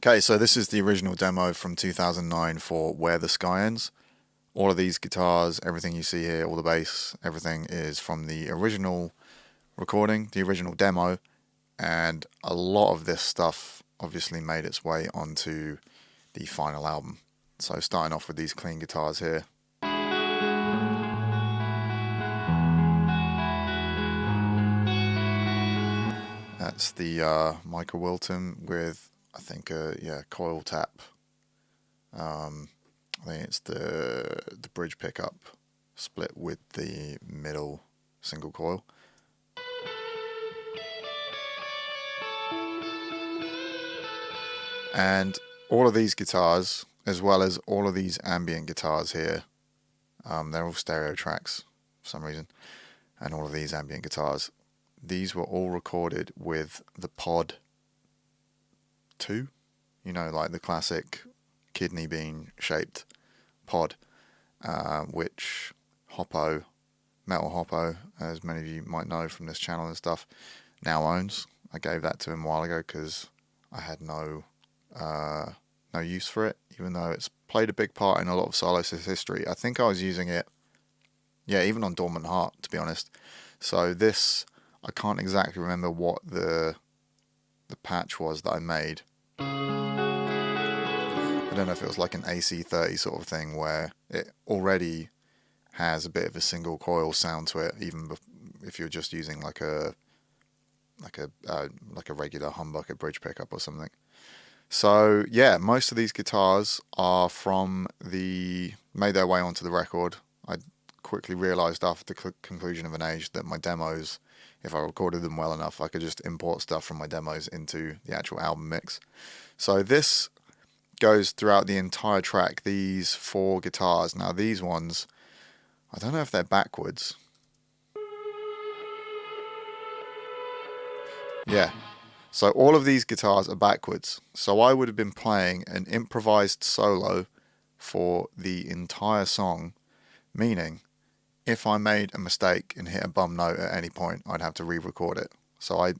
Okay, so this is the original demo from 2009 for Where the Sky Ends. All of these guitars, everything you see here, all the bass, everything is from the original recording, the original demo, and a lot of this stuff obviously made its way onto the final album. So starting off with these clean guitars here. That's the Michael Wilton with, I think, coil tap. I think it's the bridge pickup split with the middle single coil. And all of these guitars, as well as all of these ambient guitars here, they're all stereo tracks for some reason, and all of these ambient guitars, these were all recorded with the Pod 2, you know, like the classic kidney bean shaped pod, which Metal Hoppo, as many of you might know from this channel and stuff, now owns. I gave that to him a while ago because I had no use for it, even though it's played a big part in a lot of soloist history. I think I was using it, even on Dormant Heart, to be honest. So this, I can't exactly remember what the patch was that I made. I don't know if it was like an AC30 sort of thing where it already has a bit of a single coil sound to it, even if you're just using like a regular humbucker bridge pickup or something. So yeah, most of these guitars are made their way onto the record. I quickly realised after the conclusion of an age that my demos, if I recorded them well enough, I could just import stuff from my demos into the actual album mix. So this goes throughout the entire track, these 4 guitars. Now these ones, I don't know if they're backwards. Yeah. So all of these guitars are backwards. So I would have been playing an improvised solo for the entire song, meaning if I made a mistake and hit a bum note at any point, I'd have to re-record it. So I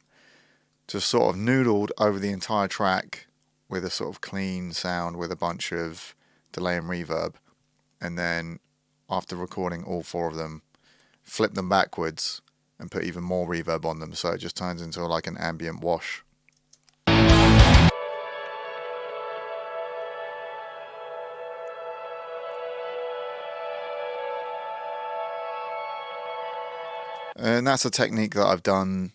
just sort of noodled over the entire track with a sort of clean sound with a bunch of delay and reverb, and then after recording all 4 of them, flip them backwards and put even more reverb on them, so it just turns into like an ambient wash. And that's a technique that I've done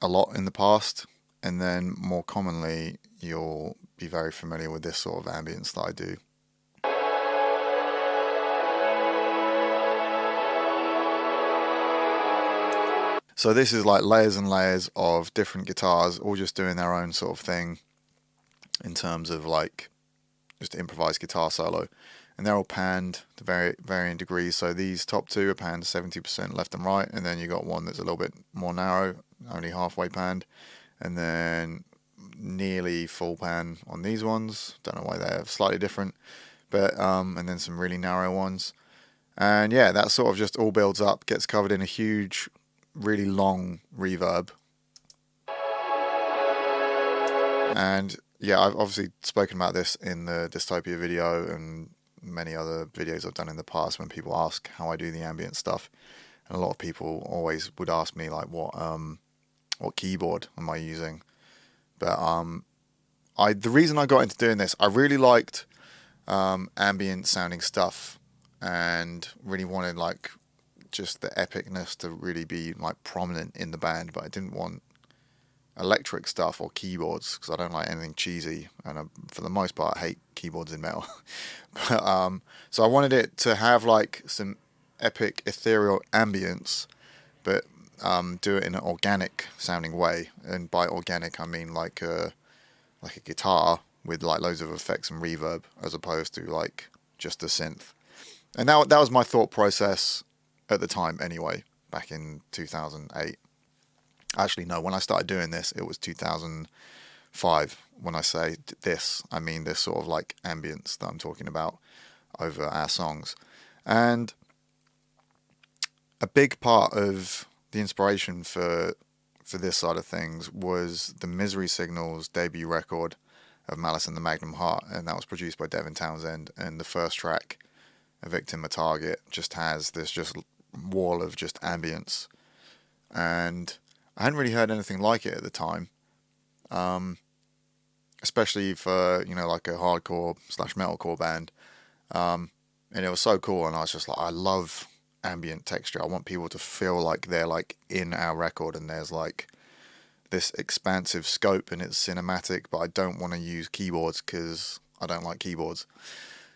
a lot in the past, and then more commonly you'll be very familiar with this sort of ambience that I do. So this is like layers and layers of different guitars, all just doing their own sort of thing in terms of like just improvised guitar solo. And they're all panned to varying degrees. So these top 2 are panned 70% left and right, and then you got one that's a little bit more narrow, only halfway panned, and then nearly full pan on these ones. Don't know why they're slightly different, but and then some really narrow ones. And yeah, that sort of just all builds up, gets covered in a huge, really long reverb. And yeah, I've obviously spoken about this in the Dystopia video and many other videos I've done in the past when people ask how I do the ambient stuff. And a lot of people always would ask me like, what keyboard am I using? But the reason I got into doing this, I really liked ambient sounding stuff and really wanted like just the epicness to really be like prominent in the band, but I didn't want electric stuff or keyboards because I don't like anything cheesy, and for the most part I hate keyboards in metal. But, so I wanted it to have like some epic ethereal ambience, but do it in an organic sounding way. And by organic I mean like a guitar with like loads of effects and reverb, as opposed to like just a synth. And that was my thought process at the time anyway, back in 2008. Actually, no, when I started doing this, it was 2005. When I say this, I mean this sort of like ambience that I'm talking about over our songs. And a big part of the inspiration for this side of things was the Misery Signals debut record of Malice and the Magnum Heart, and that was produced by Devin Townsend. And the first track, A Victim, a Target, just has this just wall of just ambience, and I hadn't really heard anything like it at the time, especially for, you know, like a hardcore / metalcore band, and it was so cool. And I was just like, I love ambient texture. I want people to feel like they're like in our record, and there's like this expansive scope and it's cinematic, but I don't want to use keyboards because I don't like keyboards.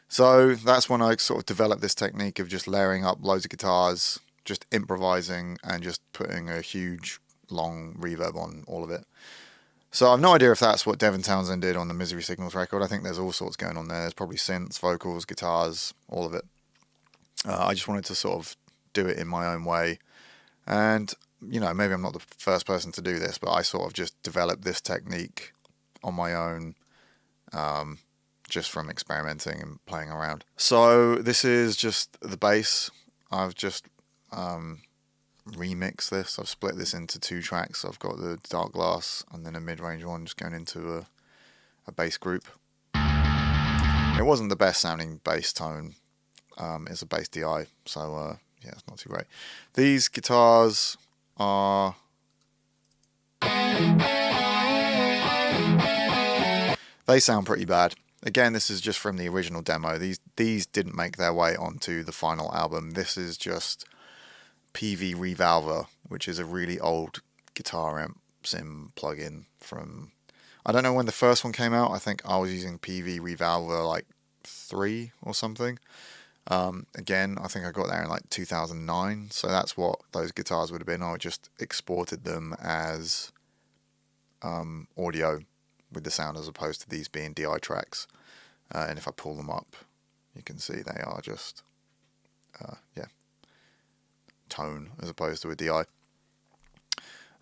So that's when I sort of developed this technique of just layering up loads of guitars, just improvising, and just putting a huge long reverb on all of it. So I've no idea if that's what Devin Townsend did on the Misery Signals record. I think there's all sorts going on there. There's probably synths, vocals, guitars, all of it. I just wanted to sort of do it in my own way. And, you know, maybe I'm not the first person to do this, but I sort of just developed this technique on my own, just from experimenting and playing around. So this is just the bass. I've just remixed this. I've split this into 2 tracks. I've got the Dark Glass and then a mid-range one just going into a bass group. It wasn't the best sounding bass tone. It's a bass DI, so yeah, it's not too great. These guitars are... they sound pretty bad. Again, this is just from the original demo. These didn't make their way onto the final album. This is just PV Revalver, which is a really old guitar amp sim plugin from... I don't know when the first one came out. I think I was using PV Revalver like 3 or something. Again, I think I got there in like 2009, so that's what those guitars would have been. I just exported them as audio with the sound as opposed to these being DI tracks. And if I pull them up, you can see they are just, yeah, tone as opposed to a DI.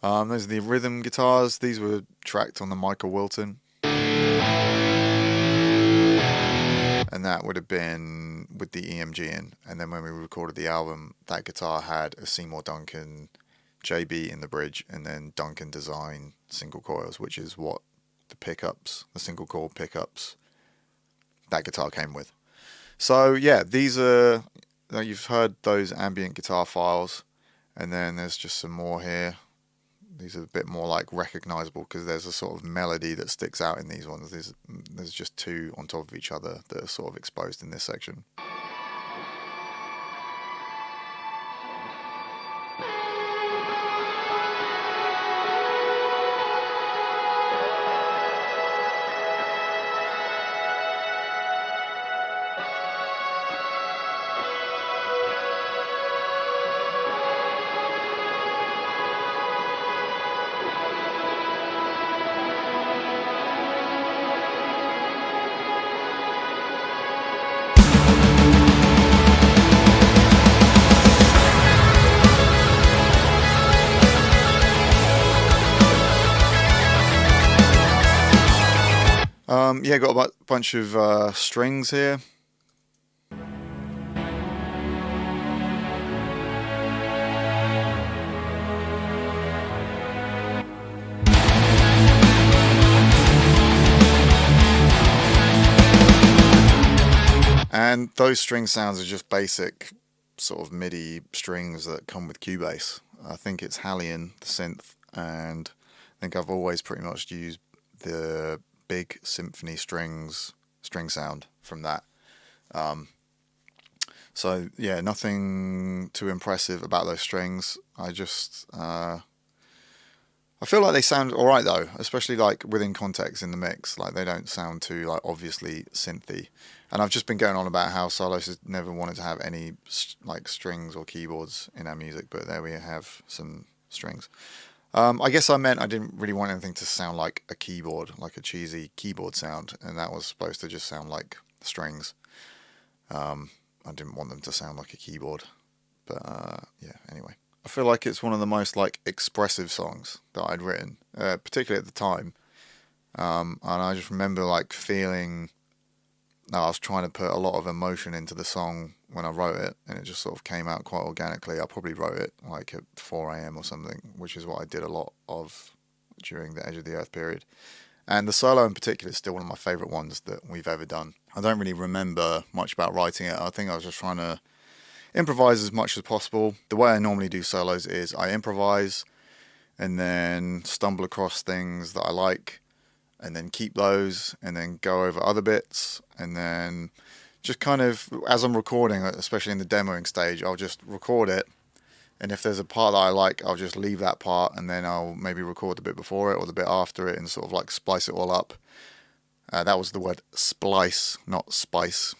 Those are the rhythm guitars. These were tracked on the Michael Wilton. And that would have been with the EMG in. And then when we recorded the album, that guitar had a Seymour Duncan JB in the bridge, and then Duncan Design single coils, which is what the pickups, the single coil pickups, that guitar came with. So yeah, these are, you've heard those ambient guitar files, and then there's just some more here. These are a bit more like recognizable because there's a sort of melody that sticks out in these ones. There's just 2 on top of each other that are sort of exposed in this section. Yeah, got a bunch of strings here. And those string sounds are just basic sort of MIDI strings that come with Cubase. I think it's Hallian, the synth, and I think I've always pretty much used the big symphony string sound from that. So yeah, nothing too impressive about those strings. I just I feel like they sound alright though, especially like within context in the mix. Like they don't sound too like obviously synthy. And I've just been going on about how Solos has never wanted to have any like strings or keyboards in our music, but there we have some strings. I guess I meant I didn't really want anything to sound like a keyboard, like a cheesy keyboard sound, and that was supposed to just sound like strings. I didn't want them to sound like a keyboard, but yeah, anyway. I feel like it's one of the most like expressive songs that I'd written, particularly at the time. And I just remember like feeling, I was trying to put a lot of emotion into the song when I wrote it, and it just sort of came out quite organically. I probably wrote it like at 4 a.m. or something, which is what I did a lot of during the Edge of the Earth period. And the solo in particular is still one of my favourite ones that we've ever done. I don't really remember much about writing it. I think I was just trying to improvise as much as possible. The way I normally do solos is I improvise and then stumble across things that I like and then keep those and then go over other bits and then just kind of, as I'm recording, especially in the demoing stage, I'll just record it. And if there's a part that I like, I'll just leave that part and then I'll maybe record the bit before it or the bit after it and sort of like splice it all up. That was the word splice, not spice.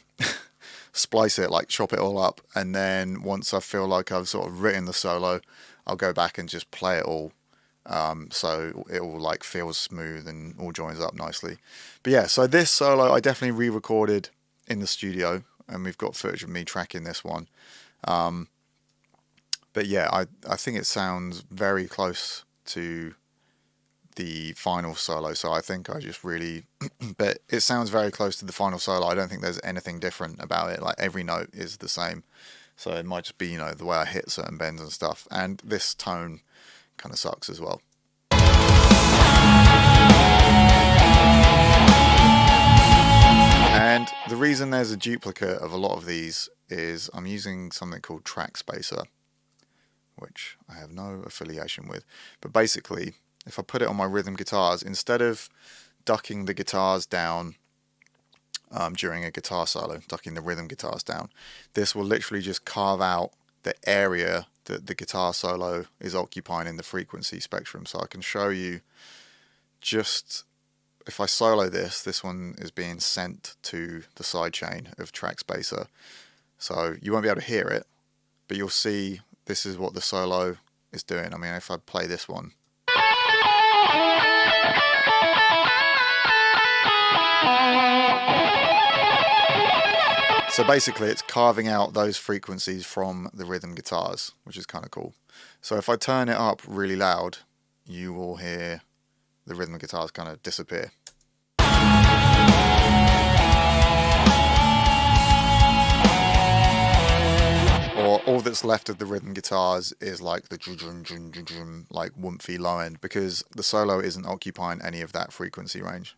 Splice it, like chop it all up. And then once I feel like I've sort of written the solo, I'll go back and just play it all. So it all like feels smooth and all joins up nicely. But yeah, so this solo I definitely re-recorded in the studio and we've got footage of me tracking this one. But yeah, I think it sounds very close to the final solo, so I think I just really, but it sounds very close to the final solo. I don't think there's anything different about it. Like every note is the same, so it might just be, you know, the way I hit certain bends and stuff. And this tone kind of sucks as well. And the reason there's a duplicate of a lot of these is I'm using something called track spacer, which I have no affiliation with. But basically, if I put it on my rhythm guitars, instead of ducking the guitars down during a guitar solo, ducking the rhythm guitars down, this will literally just carve out the area that the guitar solo is occupying in the frequency spectrum. So I can show you just, if I solo this one is being sent to the sidechain of track spacer. So you won't be able to hear it, but you'll see this is what the solo is doing. I mean, if I play this one. So basically it's carving out those frequencies from the rhythm guitars, which is kind of cool. So if I turn it up really loud, you will hear the rhythm guitars kind of disappear. Or all that's left of the rhythm guitars is like the like woomphy low end, because the solo isn't occupying any of that frequency range.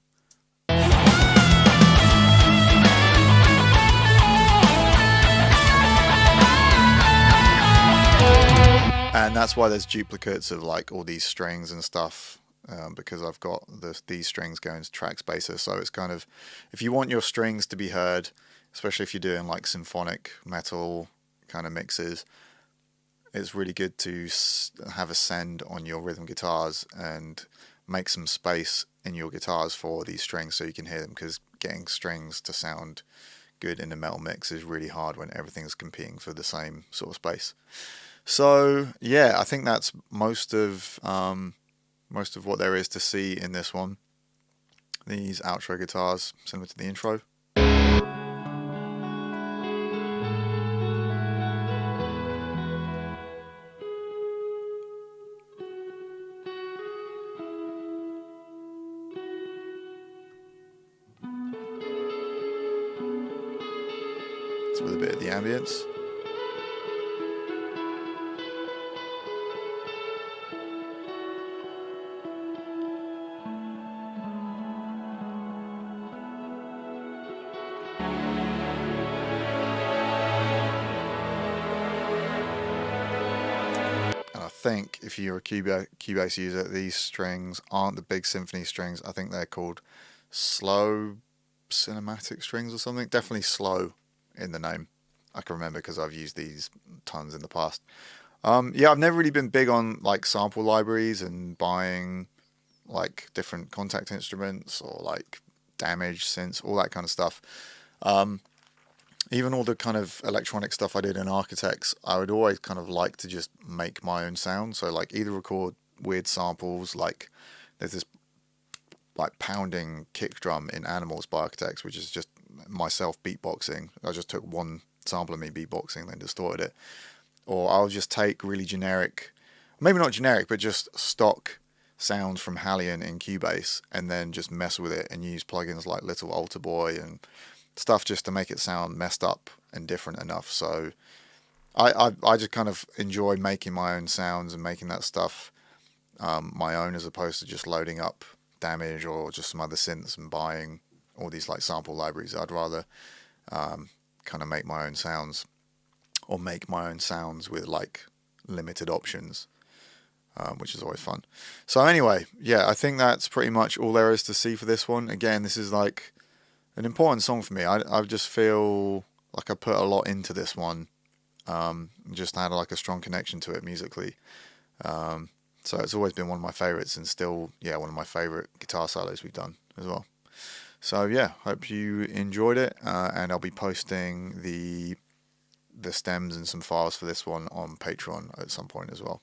And that's why there's duplicates of like all these strings and stuff, because I've got these strings going to track spacer. So it's kind of, if you want your strings to be heard, especially if you're doing like symphonic metal kind of mixes, it's really good to have a send on your rhythm guitars and make some space in your guitars for these strings so you can hear them, because getting strings to sound good in a metal mix is really hard when everything's competing for the same sort of space. So yeah, I think that's most of what there is to see in this one. These outro guitars, similar to the intro. It's with a bit of the ambience. I think if you're a Cubase user, these strings aren't the big symphony strings. I think they're called slow cinematic strings or something. Definitely slow in the name. I can remember because I've used these tons in the past. Yeah, I've never really been big on like sample libraries and buying like different contact instruments or like damage synths, all that kind of stuff. Even all the kind of electronic stuff I did in Architects, I would always kind of like to just make my own sound. So like either record weird samples, like there's this like pounding kick drum in Animals by Architects, which is just myself beatboxing. I just took one sample of me beatboxing, then distorted it. Or I'll just take really generic, maybe not generic, but just stock sounds from Hallion in Cubase and then just mess with it and use plugins like Little Alter Boy and stuff just to make it sound messed up and different enough. So I just kind of enjoy making my own sounds and making that stuff my own, as opposed to just loading up Damage or just some other synths and buying all these like sample libraries. I'd rather kind of make my own sounds, or make my own sounds with like limited options, which is always fun. So anyway, yeah, I think that's pretty much all there is to see for this one. Again, this is like an important song for me. I just feel like I put a lot into this one. Just had like a strong connection to it musically. So it's always been one of my favorites, and still, yeah, one of my favorite guitar solos we've done as well. So yeah, hope you enjoyed it, and I'll be posting the stems and some files for this one on Patreon at some point as well.